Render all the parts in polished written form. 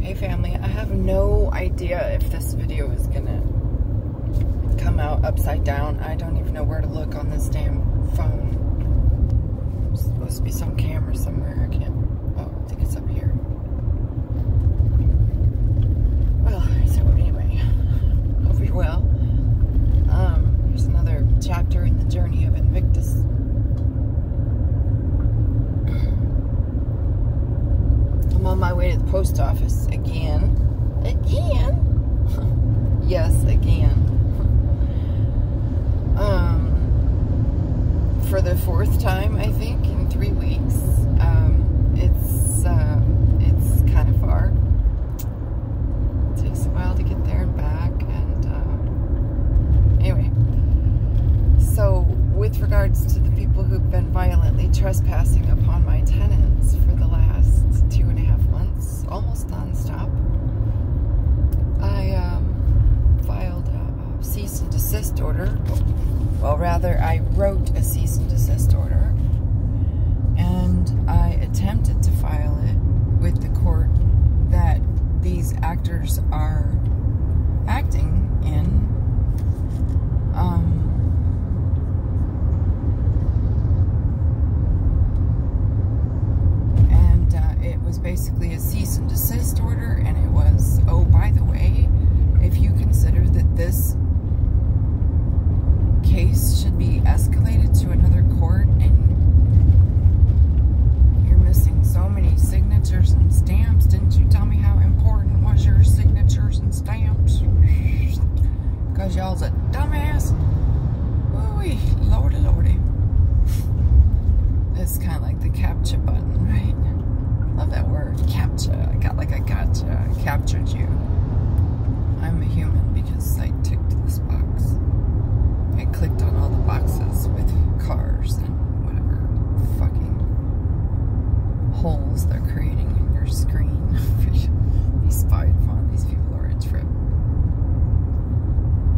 Hey family, I have no idea if this video is gonna come out upside down. I don't even know where to look on this damn phone. There's supposed to be some camera somewhere. I can't. Oh, I think it's up here. Well, so anyway, hope you're well. Here's another chapter in the journey of Invictus. I'm on my way to the post office again. Yes, again. For the fourth time, I think, in 3 weeks. It's kind of far. It takes a while to get there and back, and anyway. So, with regards to the people who've been violently trespassing upon my tenants for the last 2.5 months, almost non-stop, I filed a cease and desist order. Well, rather, I wrote a cease and desist order, and I attempted to file it with the court that these actors are acting in. It was basically a cease and desist order, and it was, oh, by the way, if you consider that this case should be escalated to another court and you're missing so many signatures and stamps, didn't you tell me how important was your signatures and stamps? Because y'all's a dumbass. Ooh-wee, lordy, lordy. It's kind of like the CAPTCHA button, right? Love that word, CAPTCHA. I got like I gotcha. I captured you. I'm a human because I ticked this box. I clicked on all the boxes with cars and whatever fucking holes they're creating in your screen. Be spied upon. These people are a trip.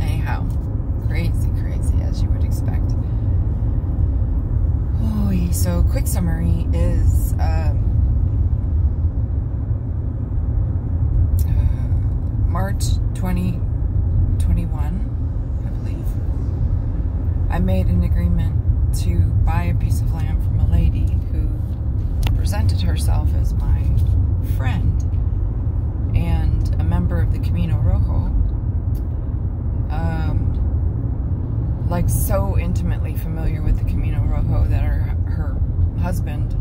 Anyhow, crazy, crazy as you would expect. Oh, so quick summary is March 2021, I believe. I made an agreement to buy a piece of land from a lady who presented herself as my friend and a member of the Camino Rojo. Like so intimately familiar with the Camino Rojo that her husband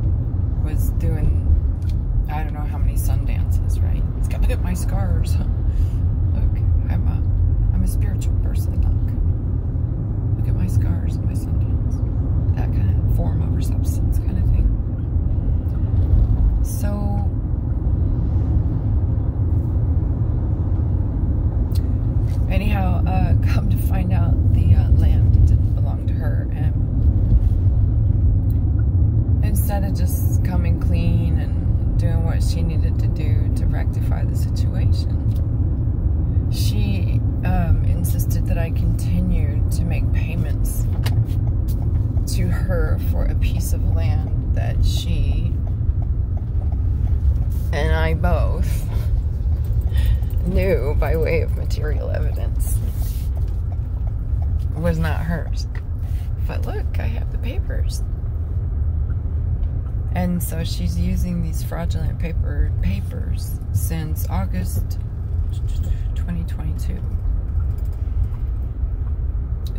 was doing, I don't know how many sun dances, right? He's got to look at my scars. Look, I'm a spiritual person. Look at my scars and my Sundance. That kind of form over substance kind of thing. So, anyhow, come to find out the land didn't belong to her, and instead of just coming clean and doing what she needed to do to rectify the situation, she insisted that I continue to make payments to her for a piece of land that she and I both knew by way of material evidence was not hers. But look, I have the papers. And so she's using these fraudulent papers since August 2022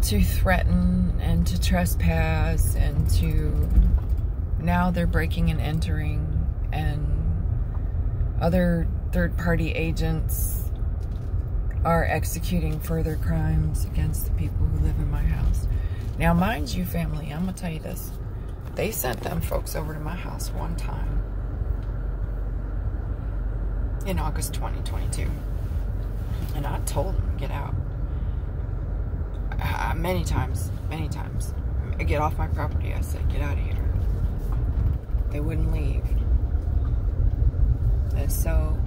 to threaten and to trespass, and to now they're breaking and entering, and other third-party agents are executing further crimes against the people who live in my house. Now, mind you, family, I'm gonna tell you this. They sent them folks over to my house one time in August 2022. And I told them to get out. Many times. Get off my property, I said, get out of here. They wouldn't leave. And so,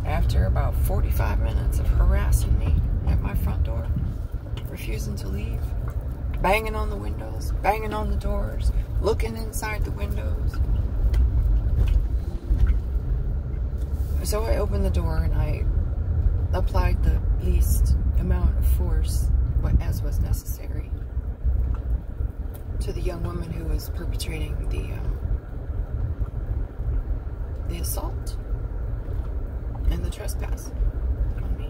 after about 45 minutes of harassing me at my front door, refusing to leave, banging on the windows, banging on the doors, looking inside the windows, So I opened the door and I applied the least amount of force, as was necessary, to the young woman who was perpetrating the assault and the trespass on me.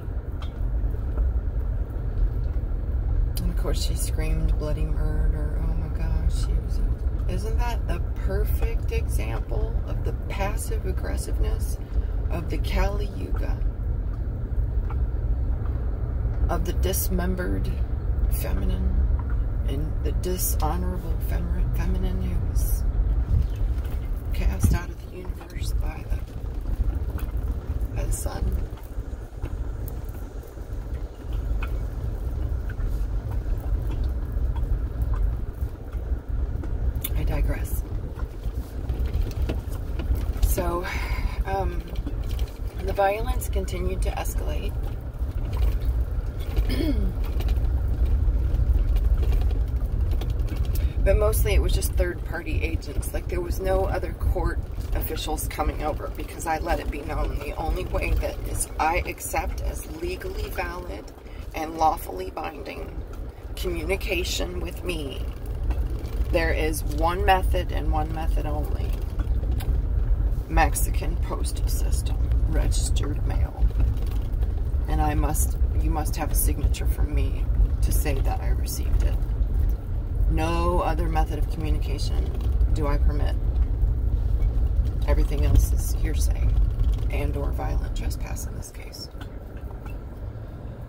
And of course she screamed bloody murder. Oh my gosh, isn't that the perfect example of the passive aggressiveness of the Kali Yuga, of the dismembered feminine and the dishonorable feminine who was cast out of the universe by the sun. I digress. So, the violence continued to escalate. But mostly it was just third-party agents. Like, there was no other court officials coming over because I let it be known the only way that is I accept as legally valid and lawfully binding communication with me. There is one method and one method only. Mexican postal system, registered mail. And you must have a signature from me to say that I received it. No other method of communication do I permit. Everything else is hearsay and or violent trespass in this case.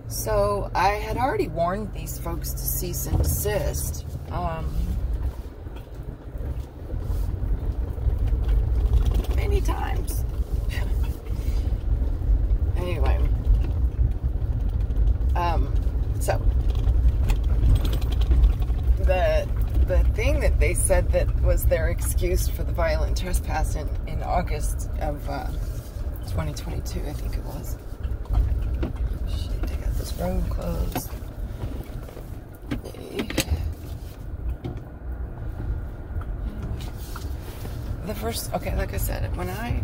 So I had already warned these folks to cease and desist. Many times. Anyway. So the thing that they said that was their excuse for the violent trespass in August of 2022, I think it was. Shit, they got this road closed. The first, okay, like I said, when I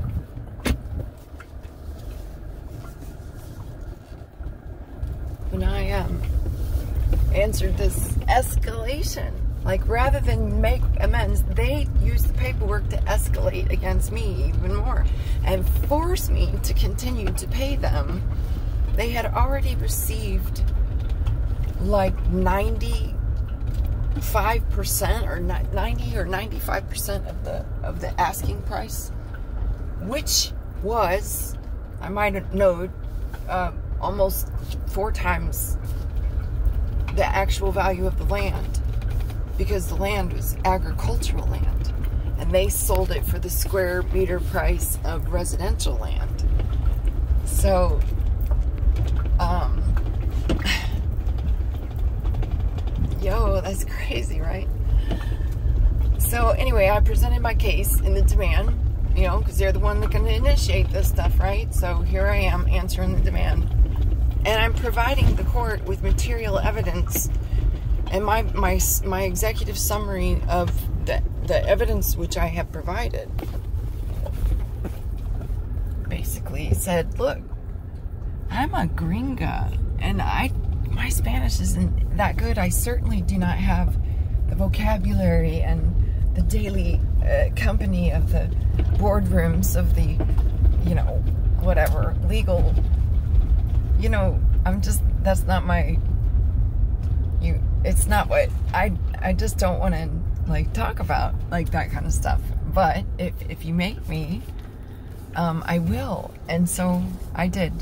answered this escalation, like, rather than make amends, they used the paperwork to escalate against me even more and force me to continue to pay them. They had already received like 95% or 90 or 95% of the asking price, which was, I might note, almost 4 times the actual value of the land, because the land was agricultural land and they sold it for the square meter price of residential land. So yo, that's crazy, right? So anyway, I presented my case in the demand, you know, because they're the one that can initiate this stuff, right? So here I am answering the demand. And I'm providing the court with material evidence, and my executive summary of the evidence which I have provided basically said, look, I'm a gringa, and my Spanish isn't that good. I certainly do not have the vocabulary and the daily company of the boardrooms of the, you know, whatever, legal, you know, that's not my, it's not what, I just don't want to, like, talk about, like, that kind of stuff. But if you make me, I will. And so I did.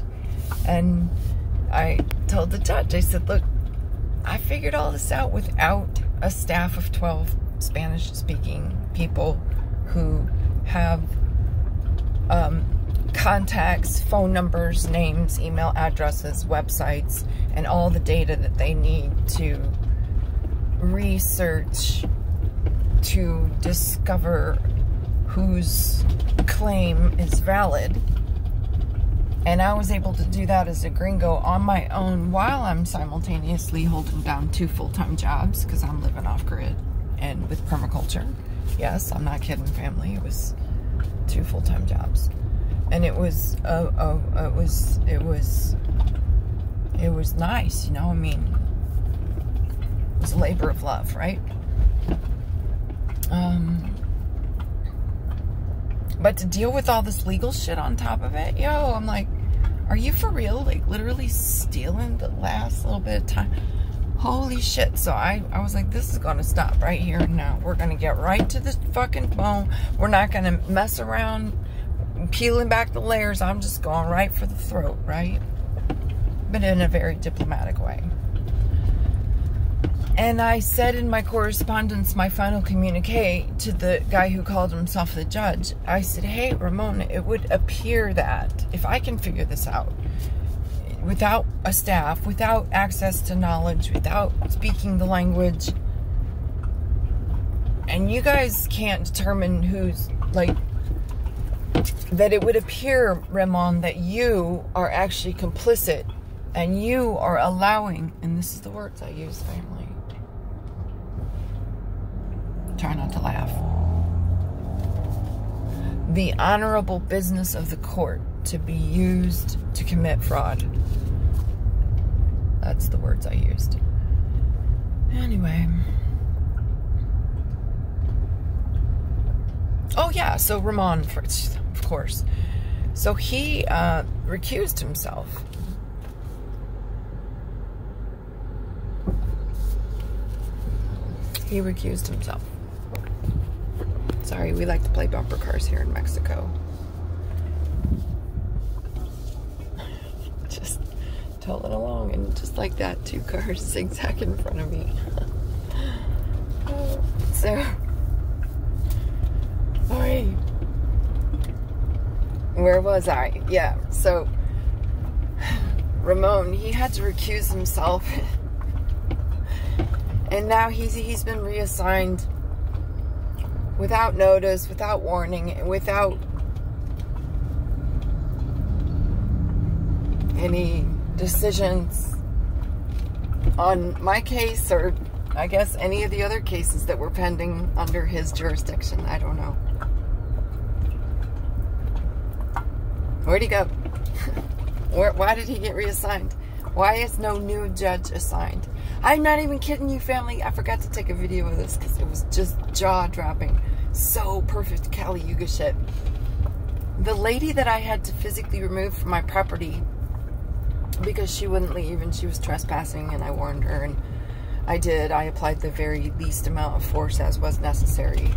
And I told the judge, I said, look, I figured all this out without a staff of 12 Spanish-speaking people who have contacts, phone numbers, names, email addresses, websites, and all the data that they need to research to discover whose claim is valid. And I was able to do that as a gringo on my own while I'm simultaneously holding down 2 full-time jobs because I'm living off-grid and with permaculture. Yes, I'm not kidding, family. It was 2 full-time jobs. And it was nice, you know. I mean, it was a labor of love, right? But to deal with all this legal shit on top of it, yo, I'm like, are you for real? Like, literally stealing the last little bit of time? Holy shit. So I was like, this is going to stop right here and now. We're going to get right to the fucking bone. We're not going to mess around peeling back the layers. I'm just going right for the throat, right? But in a very diplomatic way. And I said in my correspondence, my final communique to the guy who called himself the judge, I said, hey, Ramon, it would appear that if I can figure this out, without a staff, without access to knowledge, without speaking the language, and you guys can't determine who's, like, that it would appear, Ramon, that you are actually complicit and you are allowing, and this is the words I use, family. Try not to laugh. The honorable business of the court to be used to commit fraud. That's the words I used. Anyway. Oh yeah, so Ramon, of course. So he recused himself. He recused himself. Sorry, we like to play bumper cars here in Mexico. Just tolling along, and just like that, 2 cars zigzag in front of me. So, alright. Where was I? Yeah, so Ramon, he had to recuse himself. And now he's been reassigned without notice, without warning, without any decisions on my case, or I guess any of the other cases that were pending under his jurisdiction. I don't know. Where'd he go? Why did he get reassigned? Why is no new judge assigned? I'm not even kidding you, family. I forgot to take a video of this because it was just jaw-dropping. So perfect Kali Yuga shit. The lady that I had to physically remove from my property because she wouldn't leave and she was trespassing, and I warned her, and I did. I applied the very least amount of force as was necessary.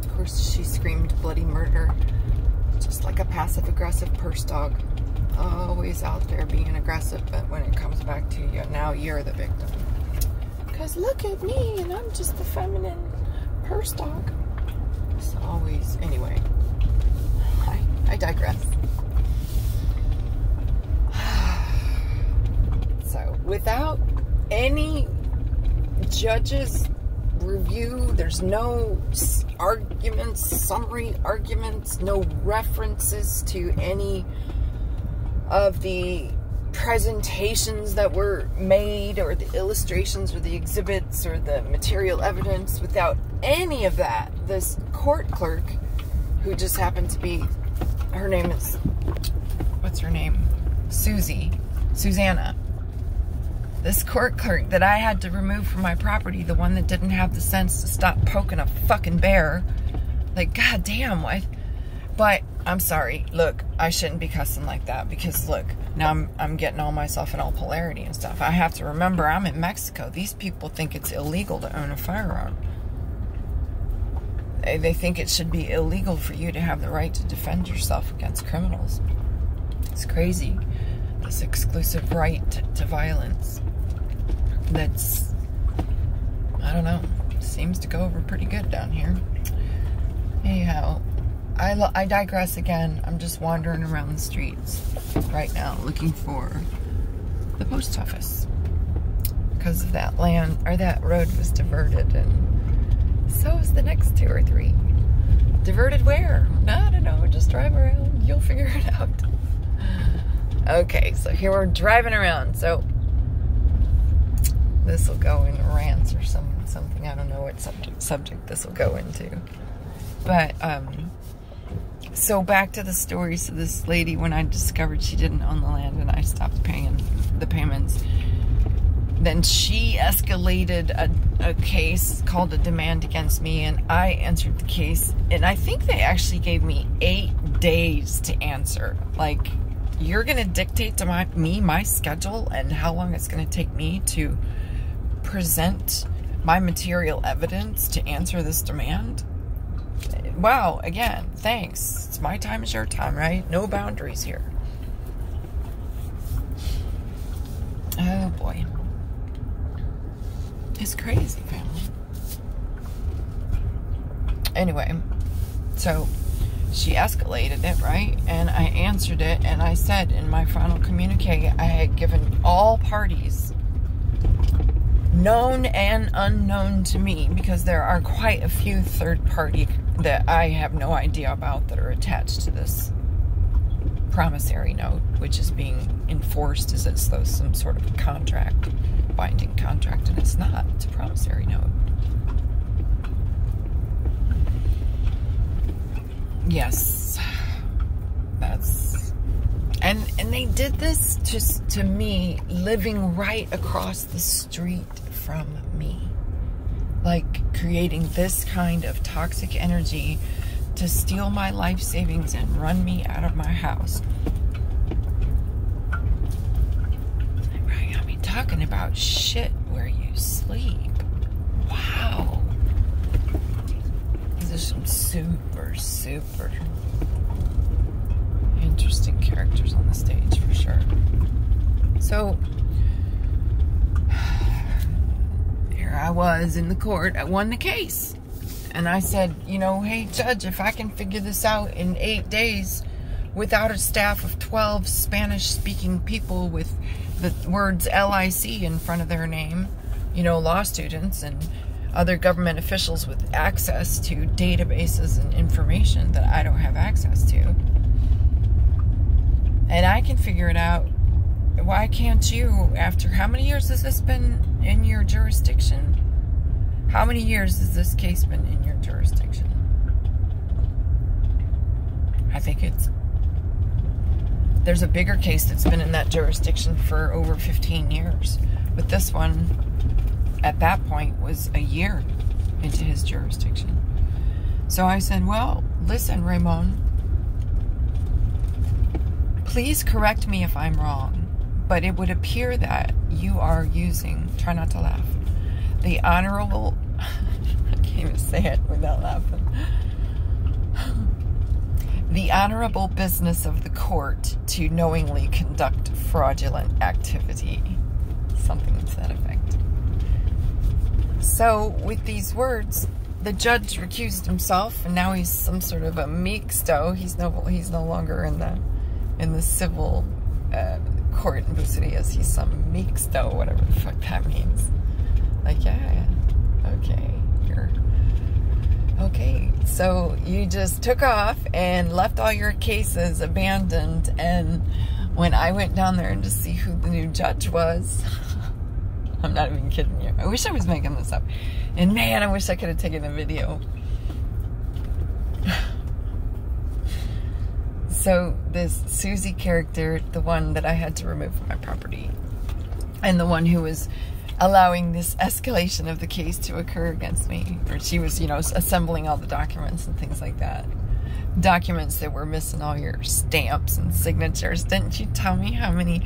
Of course, she screamed bloody murder, just like a passive-aggressive purse dog. Always out there being aggressive, but when it comes back to you, now you're the victim. Because look at me, and I'm just the feminine purse dog. It's always, anyway, I digress. So, without any judge's review, there's no arguments, summary arguments, no references to any of the presentations that were made, or the illustrations, or the exhibits, or the material evidence. Without any of that, this court clerk, who just happened to be, her name is, what's her name? Susanna. This court clerk that I had to remove from my property, the one that didn't have the sense to stop poking a fucking bear. Like, goddamn, what? But I'm sorry. Look, I shouldn't be cussing like that, because look, now I'm getting all myself in all polarity and stuff. I have to remember I'm in Mexico. These people think it's illegal to own a firearm. They think it should be illegal for you to have the right to defend yourself against criminals. It's crazy. This exclusive right to violence. That's, I don't know, seems to go over pretty good down here. Anyhow, I digress again. I'm just wandering around the streets right now looking for the post office, because of that land, or that road was diverted, and so is the next 2 or 3. Diverted where? I don't know. Just drive around. You'll figure it out. Okay, so here we're driving around. So this will go in rants or something. I don't know what subject this will go into. But So back to the story. So this lady, when I discovered she didn't own the land and I stopped paying the payments, then she escalated a case called a demand against me, and I answered the case, and I think they actually gave me 8 days to answer. Like, you're gonna dictate to my schedule and how long it's gonna take me to present my material evidence to answer this demand? Wow, again, thanks. It's my time is your time, right? No boundaries here. Oh boy. It's crazy, family. Anyway, so she escalated it, right? And I answered it, and I said in my final communique, I had given all parties, known and unknown to me, because there are quite a few third party that I have no idea about that are attached to this promissory note, which is being enforced as though some sort of contract, binding contract, and it's not. It's a promissory note. Yes, that's, and they did this just to me, living right across the street from me, like creating this kind of toxic energy to steal my life savings and run me out of my house. Right, I mean, talking about shit where you sleep. Wow. These are some super interesting characters on the stage for sure. So here I was in the court. I won the case. And I said, you know, hey, judge, if I can figure this out in 8 days without a staff of 12 Spanish-speaking people with the words LIC in front of their name, you know, law students and other government officials with access to databases and information that I don't have access to, and I can figure it out, why can't you? After how many years has this been in your jurisdiction? How many years has this case been in your jurisdiction? I think there's a bigger case that's been in that jurisdiction for over 15 years. But this one, at that point, was a year into his jurisdiction. So I said, well, listen, Ramon, please correct me if I'm wrong, but it would appear that you are using, try not to laugh, the honorable, I can't even say it without laughing, the honorable business of the court to knowingly conduct fraudulent activity. Something to that effect. So, with these words, the judge recused himself, and now he's some sort of a mixto. He's no longer in the civil court in Bucerias. He's some mixto, whatever the fuck that means. Like, yeah, okay, you're okay. So you just took off and left all your cases abandoned. And when I went down there to see who the new judge was, I'm not even kidding you. I wish I was making this up. And man, I wish I could have taken a video. So this Susie character, the one that I had to remove from my property, and the one who was allowing this escalation of the case to occur against me, or she was, you know, assembling all the documents and things like that. Documents that were missing all your stamps and signatures. Didn't you tell me how many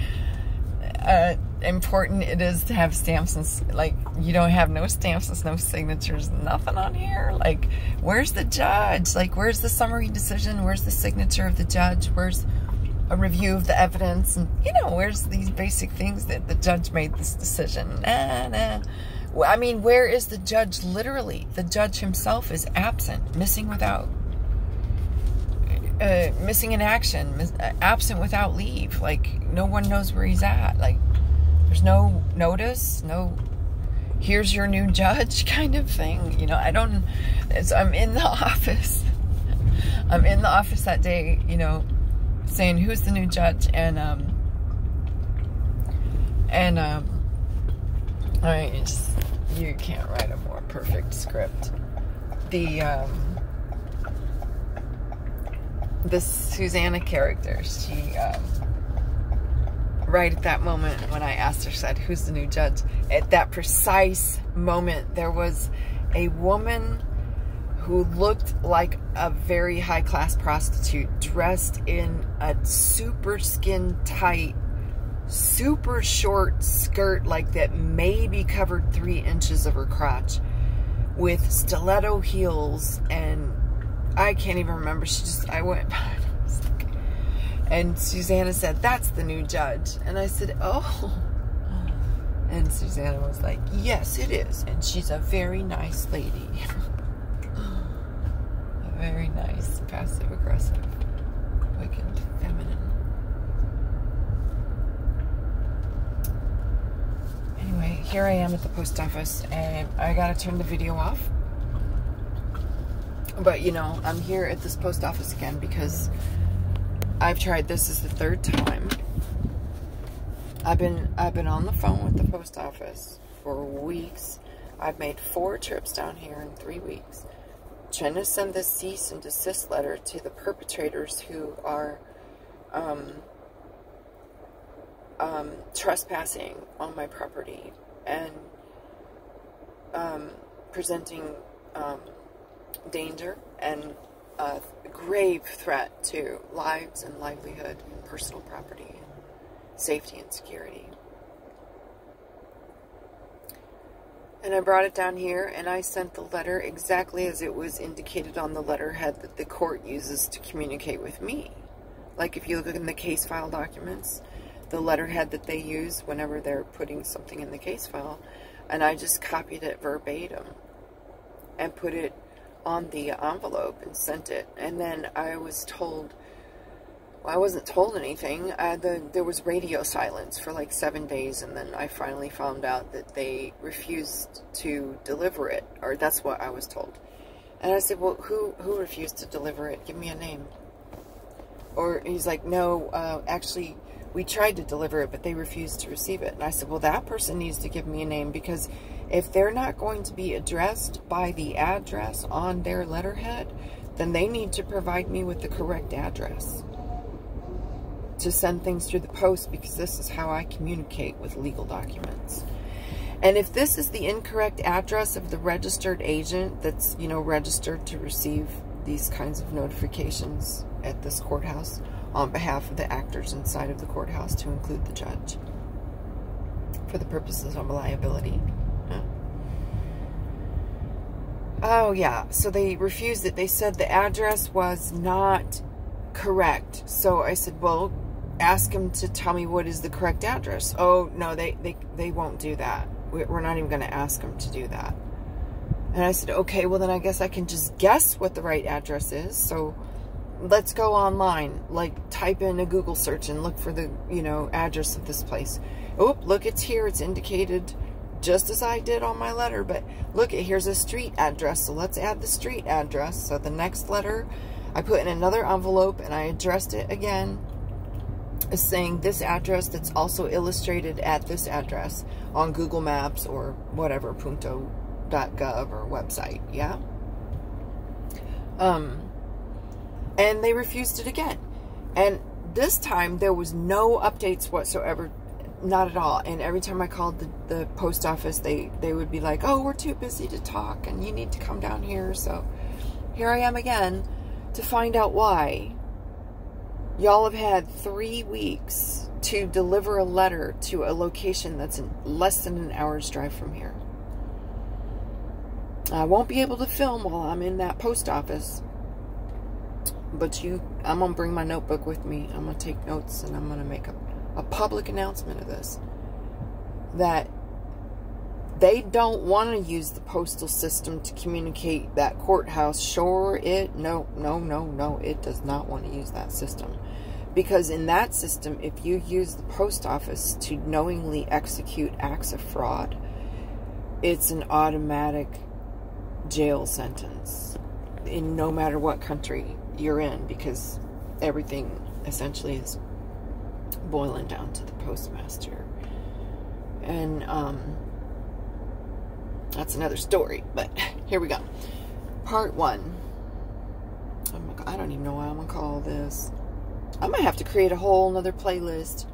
important it is to have stamps? And like, you don't have no stamps and no signatures, nothing on here. Like, where's the judge? Like, where's the summary decision? Where's the signature of the judge? Where's a review of the evidence? And, you know, where's these basic things that the judge made this decision? Nah. Well, I mean, where is the judge? Literally, the judge himself is absent, missing without, missing in action, absent without leave. Like, no one knows where he's at. Like, there's no notice, no, here's your new judge kind of thing. You know, I'm in the office. I'm in the office that day, you know, saying who's the new judge, and I mean, you can't write a more perfect script. this Susanna character, she, right at that moment when I asked her, said, who's the new judge? At that precise moment, there was a woman who looked like a very high-class prostitute, dressed in a super skin tight, super short skirt, like that maybe covered 3 inches of her crotch, with stiletto heels, and I can't even remember. I went by and Susanna said, that's the new judge. And I said, oh. And Susanna was like, yes, it is. And she's a very nice lady. A very nice, passive-aggressive, wicked, feminine. Anyway, here I am at the post office, and I gotta turn the video off. But, you know, I'm here at this post office again because I've tried, this is the 3rd time. I've been on the phone with the post office for weeks. I've made 4 trips down here in 3 weeks, trying to send this cease and desist letter to the perpetrators who are trespassing on my property and presenting danger and a grave threat to lives and livelihood and personal property, safety and security. And I brought it down here, and I sent the letter exactly as it was indicated on the letterhead that the court uses to communicate with me. Like if you look in the case file documents, the letterhead that they use whenever they're putting something in the case file, and I just copied it verbatim and put it on the envelope and sent it. And then I was told, well, I wasn't told anything. There was radio silence for like 7 days, and then I finally found out that they refused to deliver it, or that's what I was told. And I said, well, who refused to deliver it? Give me a name. Or he's like, no, actually, we tried to deliver it, but they refused to receive it. And I said, well, that person needs to give me a name, because if they're not going to be addressed by the address on their letterhead, then they need to provide me with the correct address to send things through the post, because this is how I communicate with legal documents. And if this is the incorrect address of the registered agent that's, you know, registered to receive these kinds of notifications at this courthouse on behalf of the actors inside of the courthouse, to include the judge, for the purposes of liability. Oh, yeah. So they refused it. They said the address was not correct. So I said, well, ask them to tell me what is the correct address. Oh, no, they won't do that. We're not even going to ask them to do that. And I said, okay, well, then I guess I can just guess what the right address is. So let's go online, like type in a Google search and look for the, you know, address of this place. Oh, look, it's here. It's indicated just as I did on my letter, but look, here's a street address, so let's add the street address. So the next letter I put in another envelope, and I addressed it again as saying this address that's also illustrated at this address on Google Maps or whatever, punto.gov or website, yeah? And they refused it again. And this time there was no updates whatsoever. Not at all. And every time I called the post office, they would be like, oh, we're too busy to talk and you need to come down here. So here I am again to find out why y'all have had 3 weeks to deliver a letter to a location that's in less than an hour's drive from here. I won't be able to film while I'm in that post office, but I'm going to bring my notebook with me. I'm going to take notes, and I'm going to make a public announcement of this, that they don't want to use the postal system to communicate that courthouse. No, it does not want to use that system, because in that system, if you use the post office to knowingly execute acts of fraud, it's an automatic jail sentence in no matter what country you're in, because everything essentially is boiling down to the postmaster. And that's another story, but here we go. Part 1. I don't even know what I'm gonna call this. I might have to create a whole nother playlist.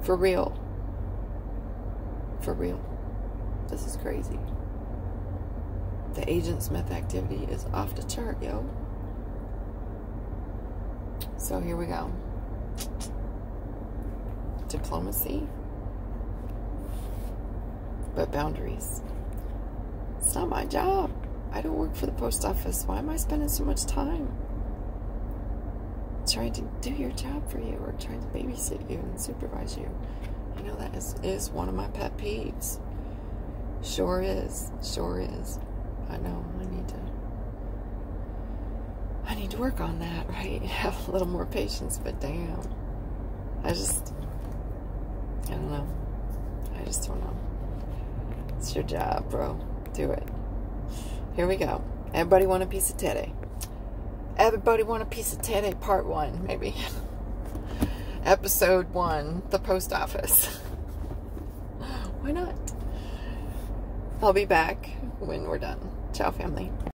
For real. For real. This is crazy. The Agent Smith activity is off the chart, yo. So here we go. Diplomacy. But boundaries. It's not my job. I don't work for the post office. Why am I spending so much time trying to do your job for you, or trying to babysit you and supervise you? You know, that is one of my pet peeves. Sure is. Sure is. I know. I need to work on that, right? Have a little more patience, but damn. I don't know. I just don't know. It's your job, bro. Do it. Here we go. Everybody want a piece of Teddy? Everybody want a piece of Teddy? Part 1, maybe. Episode 1, the post office. Why not? I'll be back when we're done. Ciao, family.